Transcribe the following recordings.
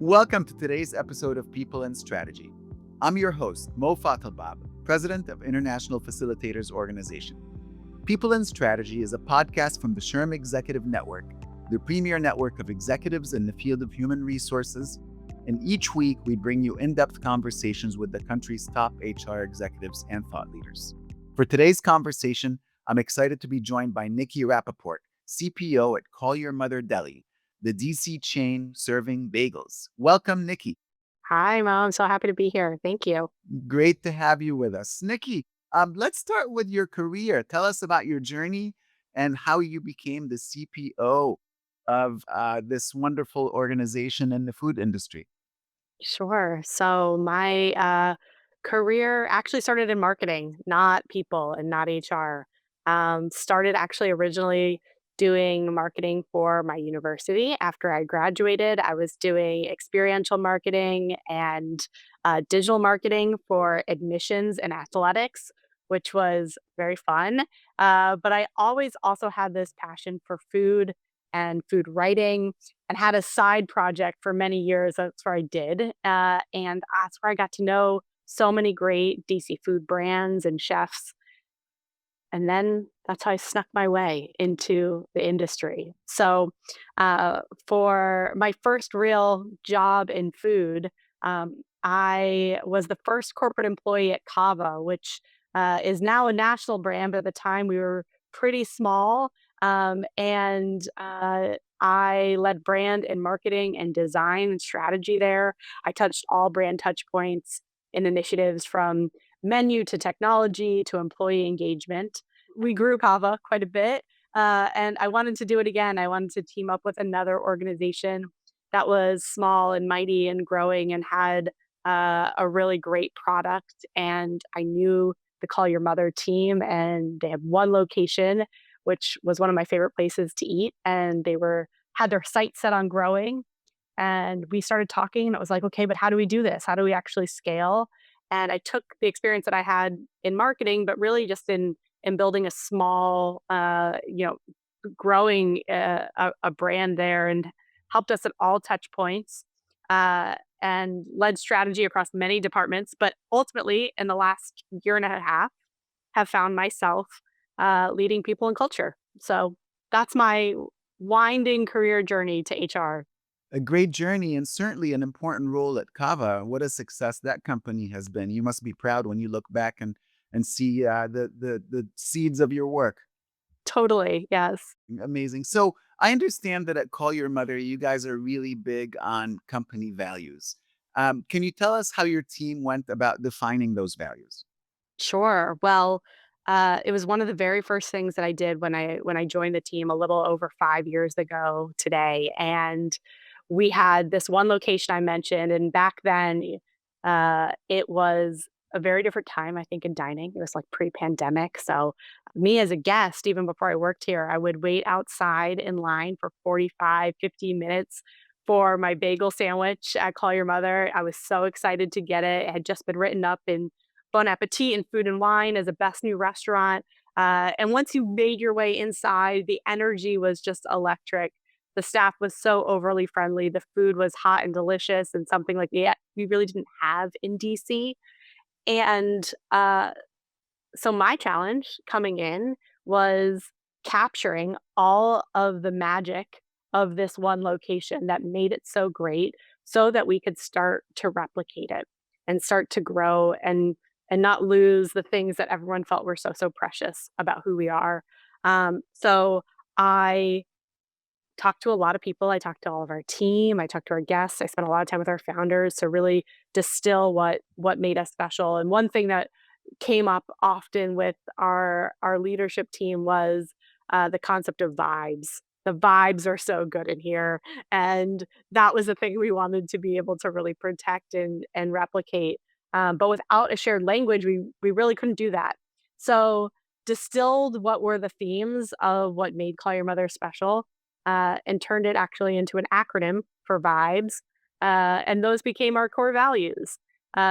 Welcome to today's episode of People and Strategy. I'm your host, Mo Fatalbab, President of International Facilitators Organization. People and Strategy is a podcast from the SHRM Executive Network, the premier network of executives in the field of human resources. And each week, we bring you in-depth conversations with the country's top HR executives and thought leaders. For today's conversation, I'm excited to be joined by Nikki Rappaport, CPO at Call Your Mother Deli, the DC chain serving bagels. Welcome, Nikki. Hi, Mo. I'm so happy to be here. Thank you. Great to have you with us. Nikki, let's start with your career. Tell us about your journey and how you became the CPO of this wonderful organization in the food industry. Sure. So my career actually started in marketing, not people and not HR. Started actually originally doing marketing for my university. After I graduated, I was doing experiential marketing and digital marketing for admissions and athletics, which was very fun. But I always also had this passion for food and food writing and had a side project for many years. That's where I did. And that's where I got to know so many great DC food brands and chefs. And then that's how I snuck my way into the industry. So, for my first real job in food, I was the first corporate employee at Cava, which is now a national brand, but at the time we were pretty small. And I led brand and marketing and design and strategy there. I touched all brand touch points and initiatives from menu to technology to employee engagement. We grew Kava quite a bit, and I wanted to do it again. I wanted to team up with another organization that was small and mighty and growing and had a really great product. And I knew the Call Your Mother team, and they had one location, which was one of my favorite places to eat. And they were had their sights set on growing. And we started talking, and it was like, okay, but how do we do this? How do we actually scale? And I took the experience that I had in marketing, but really just in building a small, growing a brand there, and helped us at all touch points, and led strategy across many departments. But ultimately, in the last year and a half, have found myself leading people and culture. So that's my winding career journey to HR. A great journey and certainly an important role at Kava. What a success that company has been. You must be proud when you look back and see the seeds of your work. Totally, yes. Amazing. So I understand that at Call Your Mother, you guys are really big on company values. Can you tell us how your team went about defining those values? Sure. Well, it was one of the very first things that I did when I joined the team a little over 5 years ago today. And we had this one location I mentioned, and back then, it was a very different time, I think, in dining. It was like pre-pandemic. So me as a guest, even before I worked here, I would wait outside in line for 45, 50 minutes for my bagel sandwich at Call Your Mother. I was so excited to get it. It had just been written up in Bon Appetit and Food and Wine as a best new restaurant. And once you made your way inside, the energy was just electric. The staff was so overly friendly. The food was hot and delicious, and something like that we really didn't have in DC. And so my challenge coming in was capturing all of the magic of this one location that made it so great, so that we could start to replicate it and start to grow and not lose the things that everyone felt were so precious about who we are. So I talked to a lot of people. I talked to all of our team. I talked to our guests. I spent a lot of time with our founders to really distill what made us special. And one thing that came up often with our leadership team was the concept of vibes. The vibes are so good in here, and that was the thing we wanted to be able to really protect and replicate. But without a shared language, we really couldn't do that. So distilled what were the themes of what made Call Your Mother special, and turned it actually into an acronym for vibes, and those became our core values.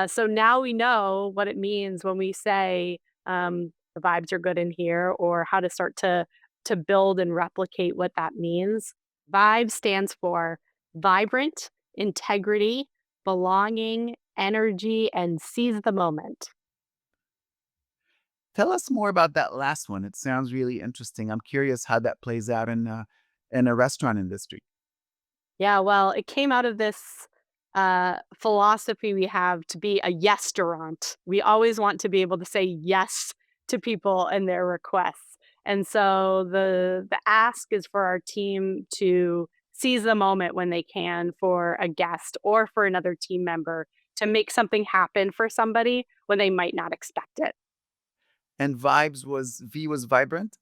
So now we know what it means when we say, the vibes are good in here, or how to start to build and replicate what that means. Vibe stands for vibrant, integrity, belonging, energy, and seize the moment. Tell us more about that last one. It sounds really interesting. I'm curious how that plays out in a restaurant industry. Yeah, well, it came out of this philosophy we have to be a yes-restaurant. We always want to be able to say yes to people and their requests. And so the ask is for our team to seize the moment when they can for a guest or for another team member to make something happen for somebody when they might not expect it. And vibes was V was vibrant?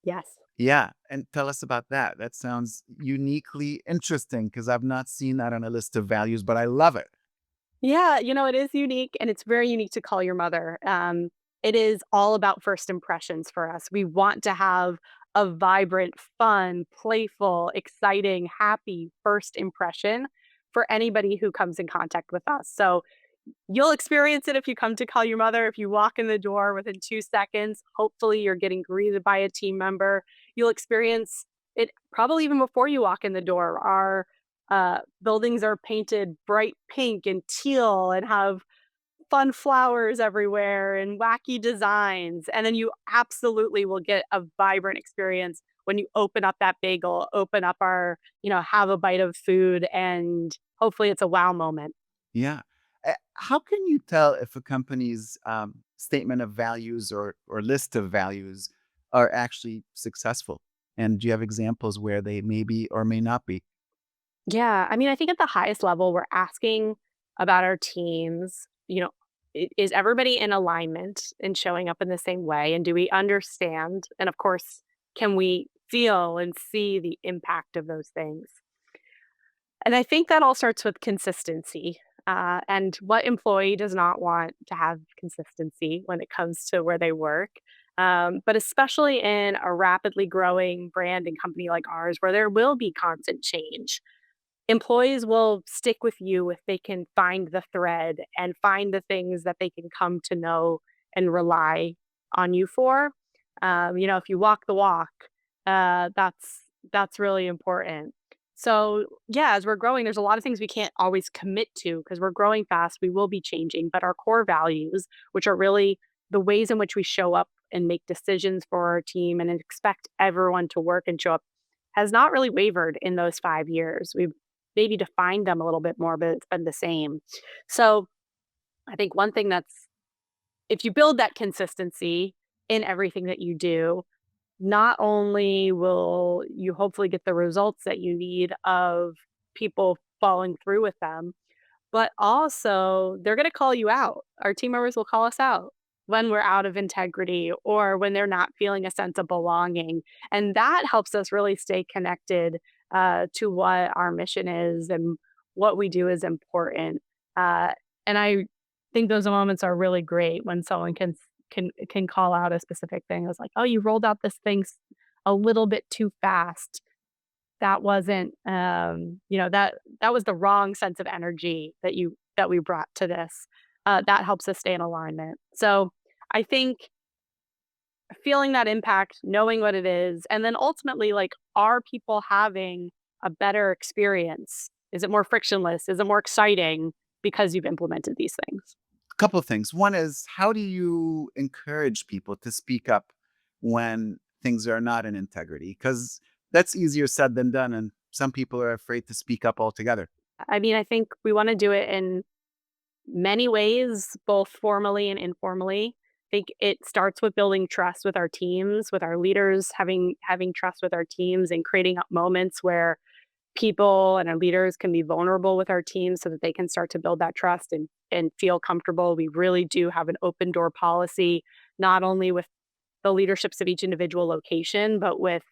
Yes. Yeah, and tell us about that. That sounds uniquely interesting because I've not seen that on a list of values, but I love it. Yeah, it is unique and it's very unique to Call Your Mother. It is all about first impressions for us. We want to have a vibrant, fun, playful, exciting, happy first impression for anybody who comes in contact with us. So you'll experience it if you come to Call Your Mother. If you walk in the door within 2 seconds, hopefully you're getting greeted by a team member. You'll experience it probably even before you walk in the door. Our buildings are painted bright pink and teal and have fun flowers everywhere and wacky designs. And then you absolutely will get a vibrant experience when you open up that bagel, open up have a bite of food, and hopefully it's a wow moment. Yeah. How can you tell if a company's statement of values or list of values are actually successful? And do you have examples where they may be or may not be? Yeah, I mean, I think at the highest level, we're asking about our teams. Is everybody in alignment and showing up in the same way? And do we understand? And of course, can we feel and see the impact of those things? And I think that all starts with consistency. And what employee does not want to have consistency when it comes to where they work? But especially in a rapidly growing brand and company like ours, where there will be constant change. Employees will stick with you if they can find the thread and find the things that they can come to know and rely on you for. If you walk the walk, that's really important. So yeah, as we're growing, there's a lot of things we can't always commit to because we're growing fast. We will be changing, but our core values, which are really the ways in which we show up and make decisions for our team and expect everyone to work and show up, has not really wavered in those 5 years. We've maybe defined them a little bit more, but it's been the same. So I think one thing that's if you build that consistency in everything that you do, not only will you hopefully get the results that you need of people following through with them, but also they're going to call you out. Our team members will call us out when we're out of integrity or when they're not feeling a sense of belonging. And that helps us really stay connected to what our mission is and what we do is important. Uh, and I think those moments are really great when someone can call out a specific thing. It's like, oh, you rolled out this thing a little bit too fast. That wasn't, that was the wrong sense of energy that we brought to this. That helps us stay in alignment. So I think feeling that impact, knowing what it is, and then ultimately, like, are people having a better experience? Is it more frictionless? Is it more exciting because you've implemented these things? A couple of things. One is how do you encourage people to speak up when things are not in integrity? Because that's easier said than done. And some people are afraid to speak up altogether. I mean, I think we want to do it in many ways, both formally and informally. I think it starts with building trust with our teams, with our leaders, having trust with our teams and creating up moments where people and our leaders can be vulnerable with our team so that they can start to build that trust and feel comfortable. We really do have an open door policy, not only with the leaderships of each individual location, but with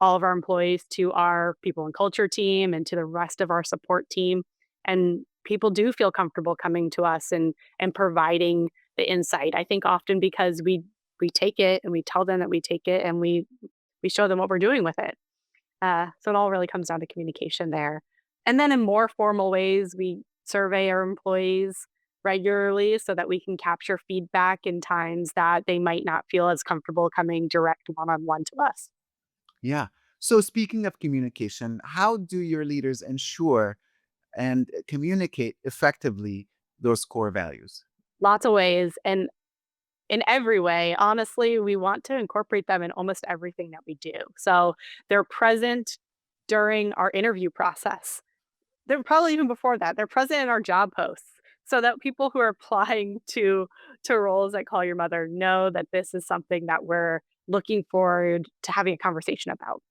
all of our employees to our people and culture team and to the rest of our support team. And people do feel comfortable coming to us and providing the insight. I think often because we take it and we tell them that we take it and we show them what we're doing with it. So it all really comes down to communication there. And then in more formal ways, we survey our employees regularly so that we can capture feedback in times that they might not feel as comfortable coming direct one on one to us. Yeah. So, speaking of communication, how do your leaders ensure and communicate effectively those core values? Lots of ways. And in every way, honestly, we want to incorporate them in almost everything that we do. So they're present during our interview process. They're probably even before that. They're present in our job posts so that people who are applying to roles at Call Your Mother know that this is something that we're looking forward to having a conversation about.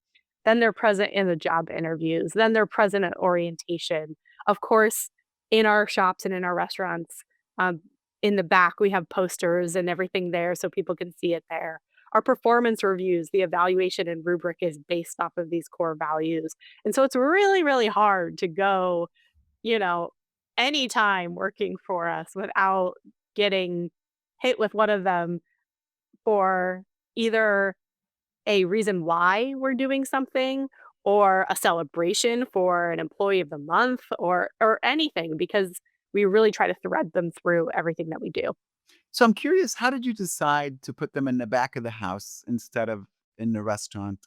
Then they're present in the job interviews. Then they're present at orientation. Of course, in our shops and in our restaurants, um, in the back, we have posters and everything there so people can see it there. Our performance reviews, the evaluation and rubric is based off of these core values. And so it's really, really hard to go, you know, anytime working for us without getting hit with one of them for either a reason why we're doing something or a celebration for an employee of the month or anything because we really try to thread them through everything that we do. So I'm curious, how did you decide to put them in the back of the house instead of in the restaurant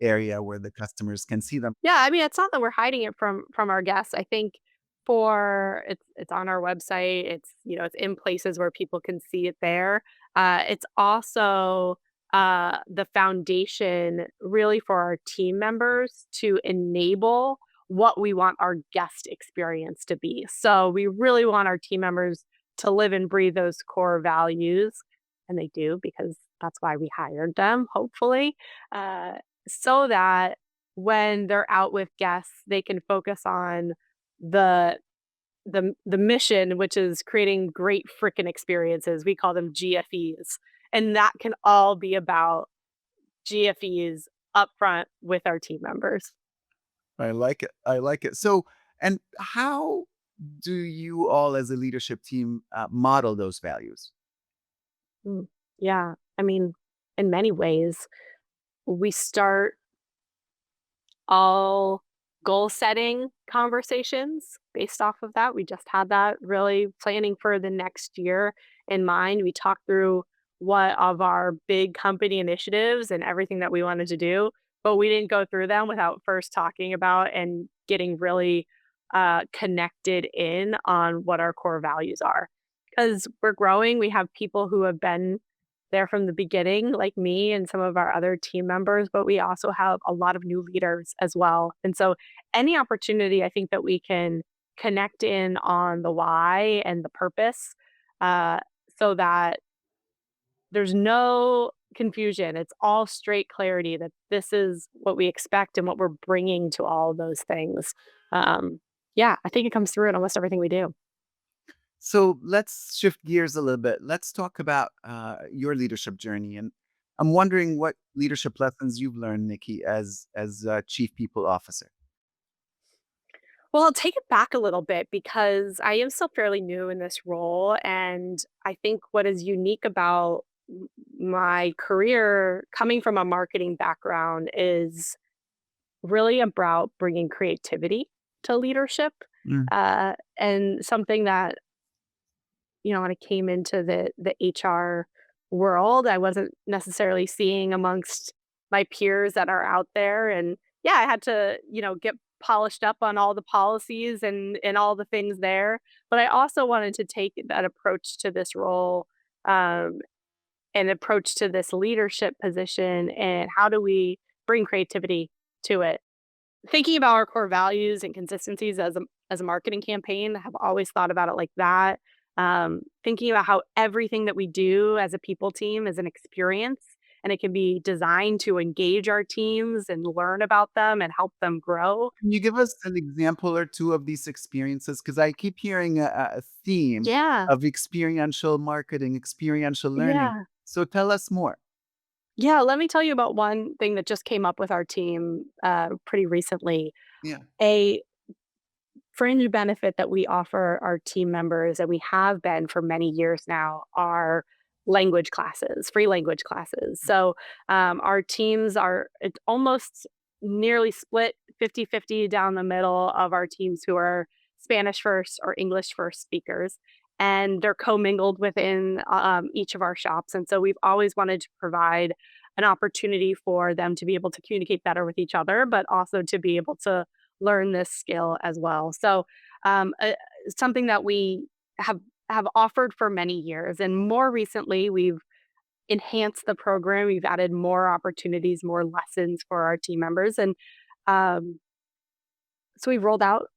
area where the customers can see them? Yeah, I mean, it's not that we're hiding it from our guests. I think for it's on our website. It's it's in places where people can see it there. It's also the foundation really for our team members to enable what we want our guest experience to be. So we really want our team members to live and breathe those core values, and they do because that's why we hired them. Hopefully, uh, so that when they're out with guests, they can focus on the the mission, which is creating great frickin' experiences. We call them GFEs, and that can all be about GFEs upfront with our team members. I like it. I like it. So, and how do you all as a leadership team model those values? Mm, yeah, I mean, in many ways, we start all goal setting conversations based off of that. We just had that really planning for the next year in mind. We talked through what of our big company initiatives and everything that we wanted to do, but we didn't go through them without first talking about and getting really connected in on what our core values are. Because we're growing, we have people who have been there from the beginning, like me and some of our other team members, but we also have a lot of new leaders as well. And so, any opportunity I think that we can connect in on the why and the purpose uh, so that there's no confusion. It's all straight clarity that this is what we expect and what we're bringing to all of those things. Um, yeah, I think it comes through in almost everything we do. So let's shift gears a little bit. Let's talk about your leadership journey, and I'm wondering what leadership lessons you've learned, Nikki, as chief people officer. Well, I'll take it back a little bit because I am still fairly new in this role. And I think what is unique about my career coming from a marketing background is really about bringing creativity to leadership. Mm. And something that, when I came into the HR world, I wasn't necessarily seeing amongst my peers that are out there. And yeah, I had to, get polished up on all the policies and all the things there. But I also wanted to take that approach to this role, um, and approach to this leadership position and how do we bring creativity to it. Thinking about our core values and consistencies as a marketing campaign, I have always thought about it like that. Thinking about how everything that we do as a people team is an experience and it can be designed to engage our teams and learn about them and help them grow. Can you give us an example or two of these experiences? Because I keep hearing a theme Yeah. of experiential marketing, experiential learning. Yeah. So tell us more. Yeah. Let me tell you about one thing that just came up with our team pretty recently. Yeah. A fringe benefit that we offer our team members, and we have been for many years now, are language classes, free language classes. So our teams are it's almost nearly split 50-50 down the middle of our teams who are Spanish first or English first speakers. And they're commingled within each of our shops. And so we've always wanted to provide an opportunity for them to be able to communicate better with each other, but also to be able to learn this skill as well. So uh, something that we have have offered for many years. And more recently, we've enhanced the program. We've added more opportunities, more lessons for our team members, and um, so we've rolled out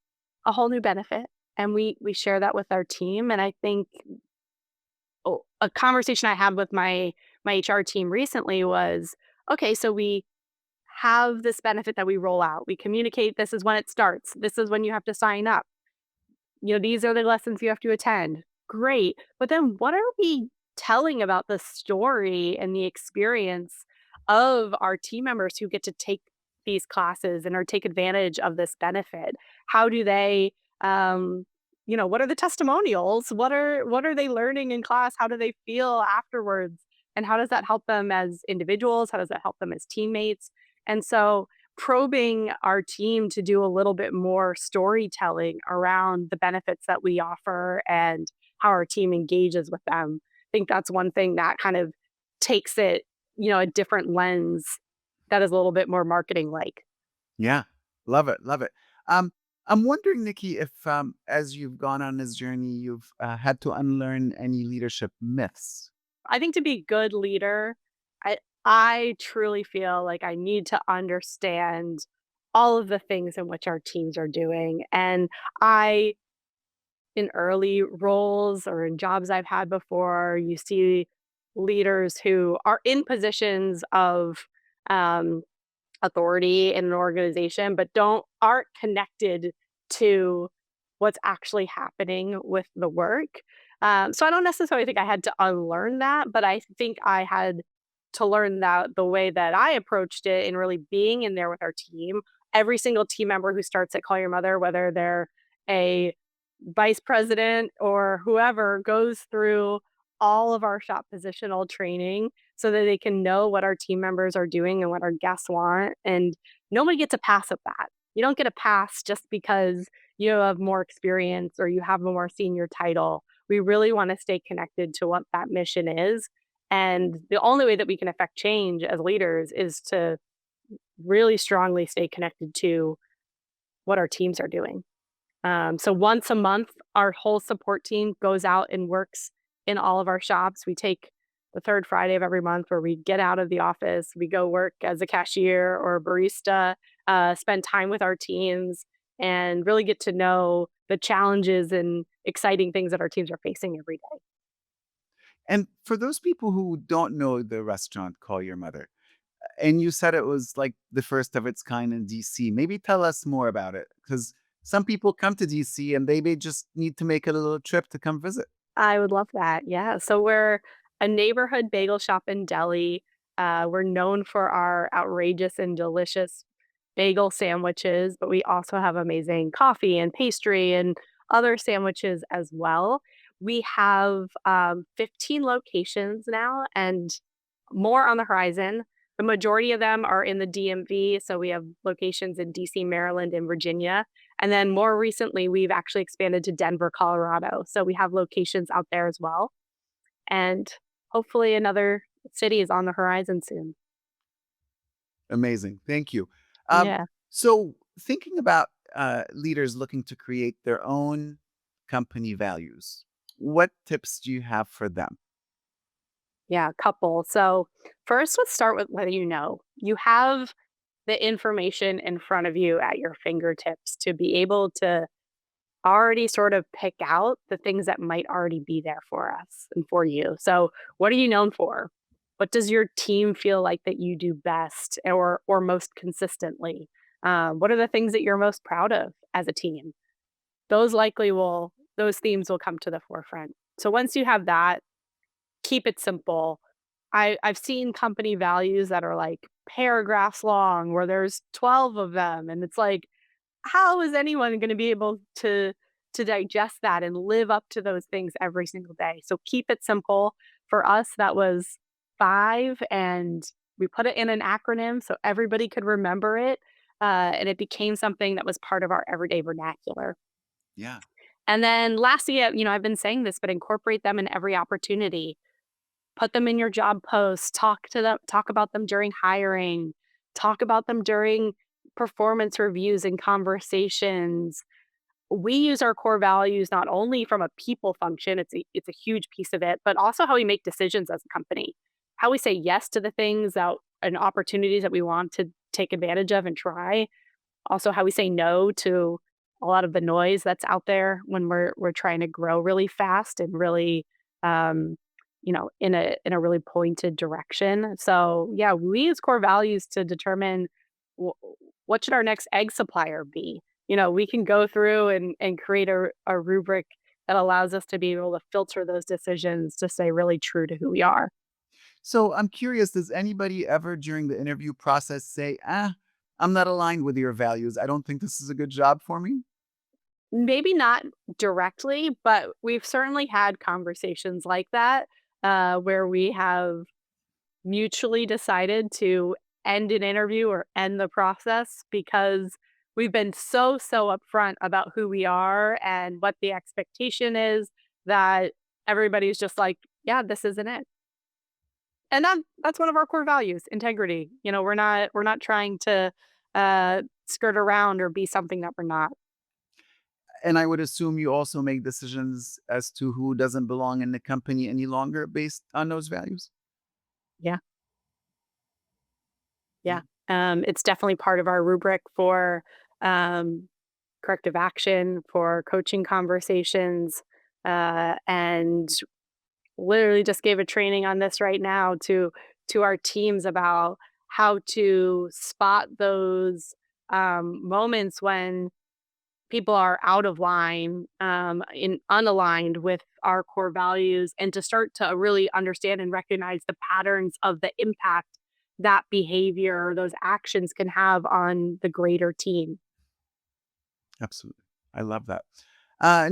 a whole new benefit, and we share that with our team. And I think a conversation I had with my HR team recently was, okay, so we have this benefit that we roll out. We communicate this is when it starts. This is when you have to sign up. These are the lessons you have to attend. Great. But then what are we telling about the story and the experience of our team members who get to take these classes and or take advantage of this benefit? How do they what are the testimonials? What are they learning in class? How do they feel afterwards? And how does that help them as individuals? How does that help them as teammates? And so probing our team to do a little bit more storytelling around the benefits that we offer and how our team engages with them. I think that's one thing that kind of takes it, a different lens that is a little bit more marketing like. Yeah. Love it. Love it. Um, I'm wondering, Nikki, if as you've gone on this journey, you've had to unlearn any leadership myths. I think to be a good leader, I truly feel like I need to understand all of the things in which our teams are doing. And I in early roles or in jobs I've had before, you see leaders who are in positions of um, authority in an organization, but aren't connected to what's actually happening with the work. So I don't necessarily think I had to unlearn that, but I think I had to learn that the way that I approached it and really being in there with our team. Every single team member who starts at Call Your Mother, whether they're a vice president or whoever, goes through all of our shop positional training so that they can know what our team members are doing and what our guests want. And nobody gets a pass at that. You don't get a pass just because you have more experience or you have a more senior title. We really want to stay connected to what that mission is. And the only way that we can affect change as leaders is to really strongly stay connected to what our teams are doing. So once a month, our whole support team goes out and works in all of our shops. We take the third Friday of every month where we get out of the office. We go work as a cashier or a barista, spend time with our teams, and really get to know the challenges and exciting things that our teams are facing every day. And for those people who don't know the restaurant Call Your Mother, and you said it was like the first of its kind in DC, maybe tell us more about it. Because some people come to DC and they may just need to make a little trip to come visit. I would love that. Yeah. So we're a neighborhood bagel shop and deli. We're known for our outrageous and delicious bagel sandwiches, but we also have amazing coffee and pastry and other sandwiches as well. We have 15 locations now and more on the horizon. The majority of them are in the DMV. So we have locations in DC, Maryland, and Virginia. And then more recently, we've actually expanded to Denver, Colorado. So we have locations out there as well. And hopefully another city is on the horizon soon. Amazing. Thank you. Um, Yeah. so, thinking about leaders looking to create their own company values, what tips do you have for them? Yeah. A couple. So first, let's start with letting you have the information in front of you at your fingertips to be able to already sort of pick out the things that might already be there for us and for you. So, what are you known for? What does your team feel like that you do best or most consistently? What are the things that you're most proud of as a team? Those themes will come to the forefront. So once you have that, keep it simple. I've seen company values that are like paragraphs long where there's 12 of them and it's like how is anyone going to be able to digest that and live up to those things every single day? So keep it simple. For us, that was 5, and we put it in an acronym so everybody could remember it, and it became something that was part of our everyday vernacular. Yeah. And then lastly, I've been saying this, but incorporate them in every opportunity. Put them in your job posts, talk about them during hiring, talk about them during performance reviews and conversations. we use our core values not only from a people function, it's a huge piece of it, but also how we make decisions as a company. How we say yes to the things that and opportunities that we want to take advantage of and try. Also how we say no to a lot of the noise that's out there when we're trying to grow really fast and really um in a really pointed direction. So, yeah, we use core values to determine wh- what should our next egg supplier be. We can go through and create a rubric that allows us to be able to filter those decisions to stay really true to who we are. So I'm curious, does anybody ever during the interview process say, I'm not aligned with your values. I don't think this is a good job for me? Maybe not directly, but we've certainly had conversations like that, where we have mutually decided to end an interview or end the process because we've been so upfront about who we are and what the expectation is that everybody's just like, yeah, this isn't it. And that's one of our core values, integrity. We're not trying to skirt around or be something that we're not. And I would assume you also make decisions as to who doesn't belong in the company any longer based on those values? Yeah. Yeah. Yeah. It's definitely part of our rubric for um corrective action, for coaching conversations, and literally just gave a training on this right now to our teams about how to spot those moments when people are out of line, in unaligned with our core values, and to start to really understand and recognize the patterns of the impact that behavior, those actions can have on the greater team. Absolutely. I love that.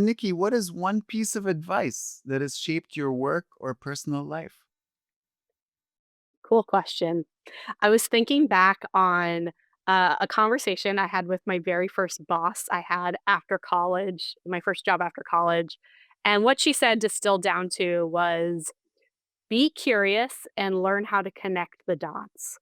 Nikki, what is one piece of advice that has shaped your work or personal life? Cool question. I was thinking back on a conversation I had with my very first boss I had after college, my first job after college. And what she said distilled down to was be curious and learn how to connect the dots.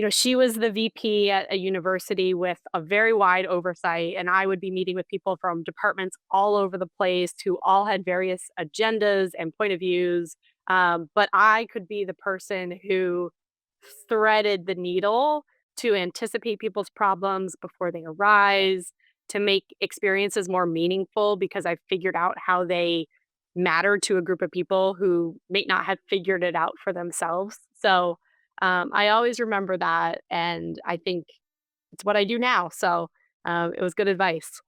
She was the VP at a university with a very wide oversight, and I would be meeting with people from departments all over the place who all had various agendas and point of views. But I could be the person who threaded the needle to anticipate people's problems before they arise, to make experiences more meaningful because I figured out how they matter to a group of people who may not have figured it out for themselves. So I always remember that, and I think it's what I do now. So it was good advice.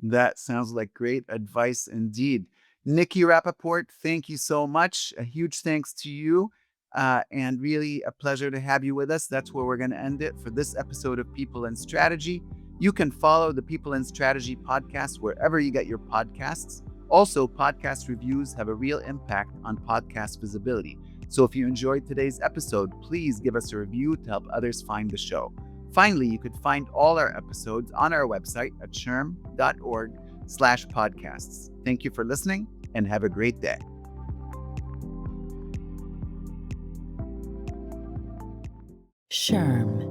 That sounds like great advice indeed. Nikki Rappaport, thank you so much. A huge thanks to you. And really a pleasure to have you with us. That's where we're going to end it for this episode of People and Strategy. You can follow the People and Strategy podcast wherever you get your podcasts. Also, podcast reviews have a real impact on podcast visibility. So if you enjoyed today's episode, please give us a review to help others find the show. Finally, you could find all our episodes on our website at shrm.org/podcasts. Thank you for listening and have a great day. SHRM